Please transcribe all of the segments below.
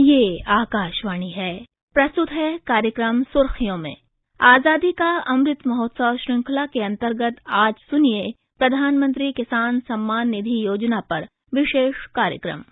ये आकाशवाणी है। प्रस्तुत है कार्यक्रम सुर्खियों में। आजादी का अमृत महोत्सव श्रृंखला के अंतर्गत आज सुनिए प्रधानमंत्री किसान सम्मान निधि योजना पर विशेष कार्यक्रम।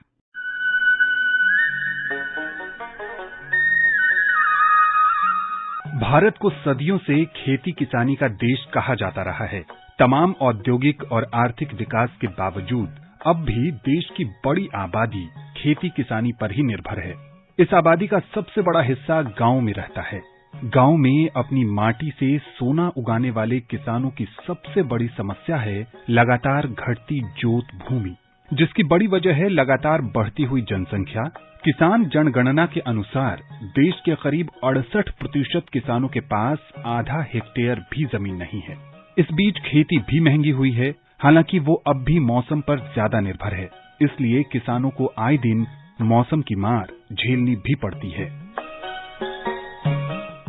भारत को सदियों से खेती किसानी का देश कहा जाता रहा है। तमाम औद्योगिक और आर्थिक विकास के बावजूद अब भी देश की बड़ी आबादी खेती किसानी पर ही निर्भर है। इस आबादी का सबसे बड़ा हिस्सा गांव में रहता है। गांव में अपनी माटी से सोना उगाने वाले किसानों की सबसे बड़ी समस्या है लगातार घटती जोत भूमि, जिसकी बड़ी वजह है लगातार बढ़ती हुई जनसंख्या। किसान जनगणना के अनुसार देश के करीब 68% किसानों के पास आधा हेक्टेयर भी जमीन नहीं है। इस बीच खेती भी महंगी हुई है, हालांकि वो अब भी मौसम पर ज्यादा निर्भर है, इसलिए किसानों को आए दिन मौसम की मार झेलनी भी पड़ती है।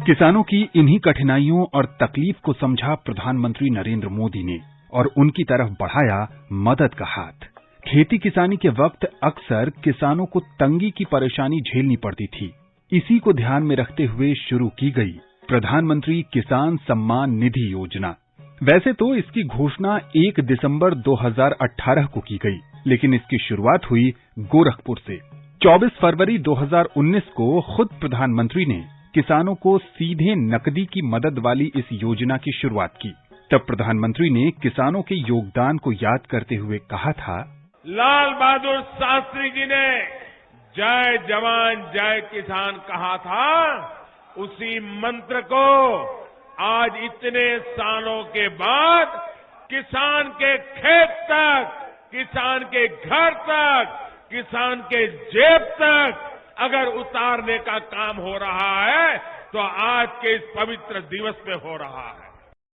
किसानों की इन्हीं कठिनाइयों और तकलीफ को समझा प्रधानमंत्री नरेंद्र मोदी ने और उनकी तरफ बढ़ाया मदद का हाथ। खेती किसानी के वक्त अक्सर किसानों को तंगी की परेशानी झेलनी पड़ती थी। इसी को ध्यान में रखते हुए शुरू की गई प्रधानमंत्री किसान सम्मान निधि योजना। वैसे तो इसकी घोषणा 1 दिसंबर 2018 को की गई, लेकिन इसकी शुरुआत हुई गोरखपुर से। 24 फरवरी 2019 को खुद प्रधानमंत्री ने किसानों को सीधे नकदी की मदद वाली इस योजना की शुरुआत की। तब प्रधानमंत्री ने किसानों के योगदान को याद करते हुए कहा था, लाल बहादुर शास्त्री जी ने जय जवान जय किसान कहा था, उसी मंत्र को आज इतने सालों के बाद किसान के खेत तक, किसान के घर तक, किसान के जेब तक अगर उतारने का काम हो रहा है तो आज के इस पवित्र दिवस में हो रहा है।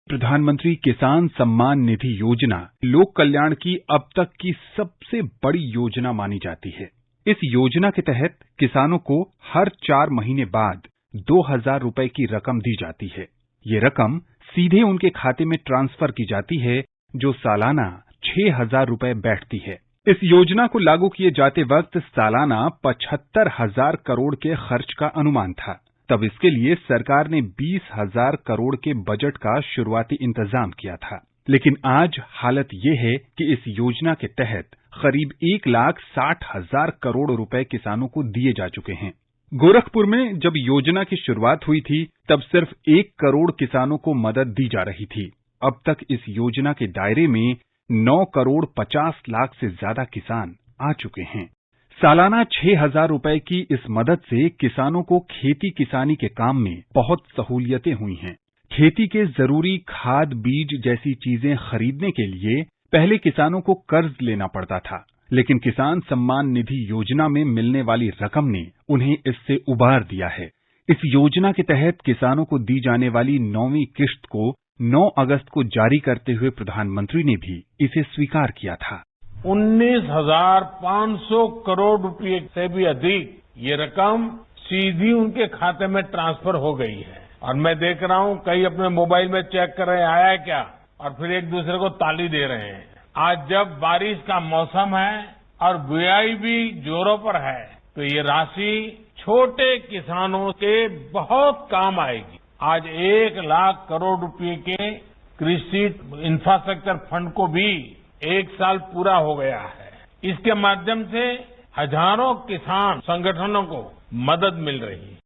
प्रधानमंत्री किसान सम्मान निधि योजना लोक कल्याण की अब तक की सबसे बड़ी योजना मानी जाती है। इस योजना के तहत किसानों को हर 4 महीने बाद 2000 रुपए की रकम दी जाती है। ये रकम सीधे उनके खाते में ट्रांसफर की जाती है, जो सालाना 6000 रुपए बैठती है। इस योजना को लागू किए जाते वक्त सालाना 75,000 करोड़ के खर्च का अनुमान था। तब इसके लिए सरकार ने 20,000 करोड़ के बजट का शुरुआती इंतजाम किया था। लेकिन आज हालत ये है कि इस योजना के तहत करीब 1,60,000 करोड़ रुपए किसानों को दिए जा चुके हैं। गोरखपुर में जब योजना की शुरुआत हुई थी, तब सिर्फ 1 करोड़ किसानों को मदद दी जा रही थी। अब तक इस योजना के दायरे में 9 करोड़ 50 लाख से ज्यादा किसान आ चुके हैं। सालाना 6,000 रुपए की इस मदद से किसानों को खेती किसानी के काम में बहुत सहूलियतें हुई हैं। खेती के जरूरी खाद, बीज जैसी चीजें खरीदने के लिए पहले किसानों को कर्ज लेना पड़ता था, लेकिन किसान सम्मान निधि योजना में मिलने वाली रकम ने उन्हें इससे उबार दिया है। इस योजना के तहत किसानों को दी जाने वाली 9वीं किश्त को 9 अगस्त को जारी करते हुए प्रधानमंत्री ने भी इसे स्वीकार किया था। 19,500 करोड़ रुपए से भी अधिक ये रकम सीधी उनके खाते में ट्रांसफर हो गई है। और मैं देख रहा हूं कई अपने मोबाइल में चेक कर रहे हैं आया क्या, और फिर एक दूसरे को ताली दे रहे हैं। आज जब बारिश का मौसम है और बुआई भी जोरों पर है, तो ये राशि छोटे किसानों के बहुत काम आएगी। आज 1 लाख करोड़ रुपए के कृषि इंफ्रास्ट्रक्चर फंड को भी 1 साल पूरा हो गया है। इसके माध्यम से हजारों किसान संगठनों को मदद मिल रही है।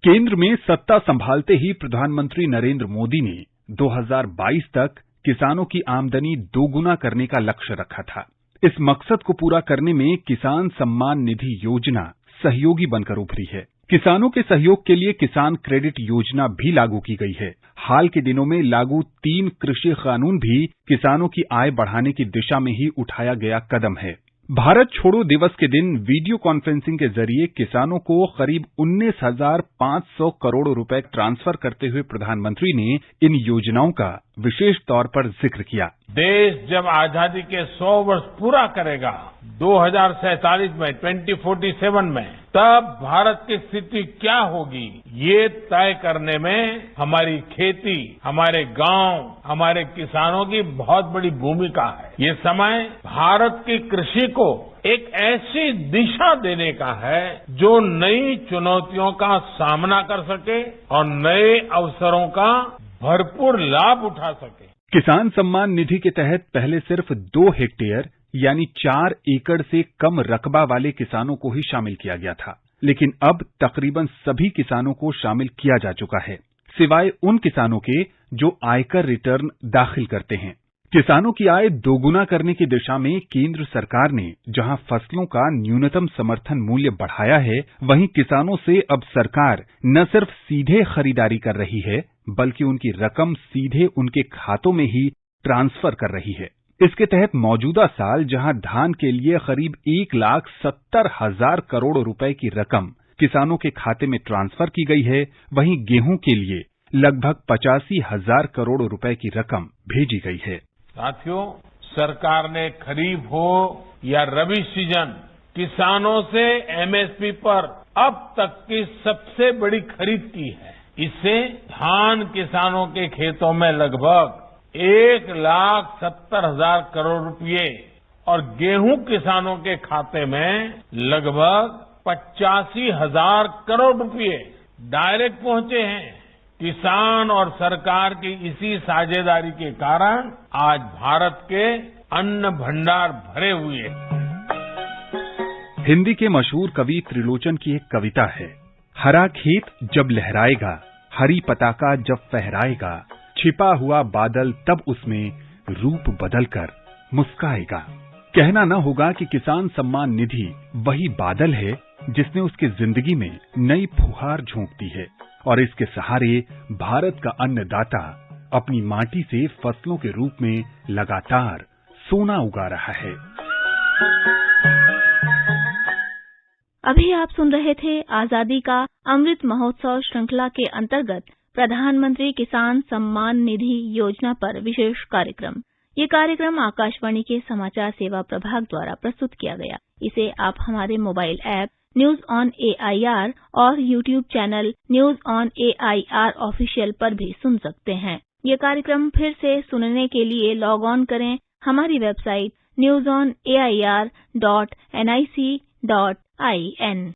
केंद्र में सत्ता संभालते ही प्रधानमंत्री नरेंद्र मोदी ने 2022 तक किसानों की आमदनी दोगुना करने का लक्ष्य रखा था। इस मकसद को पूरा करने में किसान सम्मान निधि योजना सहयोगी बनकर उभरी है। किसानों के सहयोग के लिए किसान क्रेडिट योजना भी लागू की गई है। हाल के दिनों में लागू 3 कृषि कानून भी किसानों की आय बढ़ाने की दिशा में ही उठाया गया कदम है। भारत छोड़ो दिवस के दिन वीडियो कॉन्फ्रेंसिंग के जरिए किसानों को करीब 19,500 करोड़ रुपए ट्रांसफर करते हुए प्रधानमंत्री ने इन योजनाओं का विशेष तौर पर जिक्र किया। देश जब आजादी के 100 वर्ष पूरा करेगा 2047 में 2047 में, तब भारत की स्थिति क्या होगी ये तय करने में हमारी खेती, हमारे गांव, हमारे किसानों की बहुत बड़ी भूमिका है। ये समय भारत की कृषि को एक ऐसी दिशा देने का है जो नई चुनौतियों का सामना कर सके और नए अवसरों का भरपूर लाभ उठा सके। किसान सम्मान निधि के तहत पहले सिर्फ 2 हेक्टेयर यानी 4 एकड़ से कम रकबा वाले किसानों को ही शामिल किया गया था, लेकिन अब तकरीबन सभी किसानों को शामिल किया जा चुका है, सिवाय उन किसानों के जो आयकर रिटर्न दाखिल करते हैं। किसानों की आय दोगुना करने की दिशा में केंद्र सरकार ने जहां फसलों का न्यूनतम समर्थन मूल्य बढ़ाया है, वहीं किसानों से अब सरकार न सिर्फ सीधे खरीदारी कर रही है, बल्कि उनकी रकम सीधे उनके खातों में ही ट्रांसफर कर रही है। इसके तहत मौजूदा साल जहां धान के लिए करीब 1,70,000 करोड़ रुपए की रकम किसानों के खाते में ट्रांसफर की गई है, वहीं गेहूं के लिए लगभग 85,000 करोड़ रुपए की रकम भेजी गई है। साथियों, सरकार ने खरीफ हो या रबी सीजन, किसानों से एमएसपी पर अब तक की सबसे बड़ी खरीद की है। इससे धान किसानों के खेतों में लगभग 1,70,000 करोड़ रुपए और गेहूं किसानों के खाते में लगभग 85,000 करोड़ रुपए डायरेक्ट पहुंचे हैं। किसान और सरकार की इसी साझेदारी के कारण आज भारत के अन्न भंडार भरे हुए हैं। हिंदी के मशहूर कवि त्रिलोचन की एक कविता है, हरा खेत जब लहराएगा, हरी पताका जब फहराएगा, छिपा हुआ बादल तब उसमें रूप बदलकर मुस्काएगा। कहना न होगा कि किसान सम्मान निधि वही बादल है जिसने उसकी जिंदगी में नई फुहार झोंक दी है और इसके सहारे भारत का अन्नदाता अपनी माटी से फसलों के रूप में लगातार सोना उगा रहा है। अभी आप सुन रहे थे आजादी का अमृत महोत्सव श्रृंखला के अंतर्गत प्रधानमंत्री किसान सम्मान निधि योजना पर विशेष कार्यक्रम। ये कार्यक्रम आकाशवाणी के समाचार सेवा प्रभाग द्वारा प्रस्तुत किया गया। इसे आप हमारे mobile app news on AIR और YouTube channel news on AIR official पर भी सुन सकते हैं। ये कार्यक्रम फिर से सुनने के लिए लॉग ऑन करें हमारी वेबसाइट newsonair.nic.in।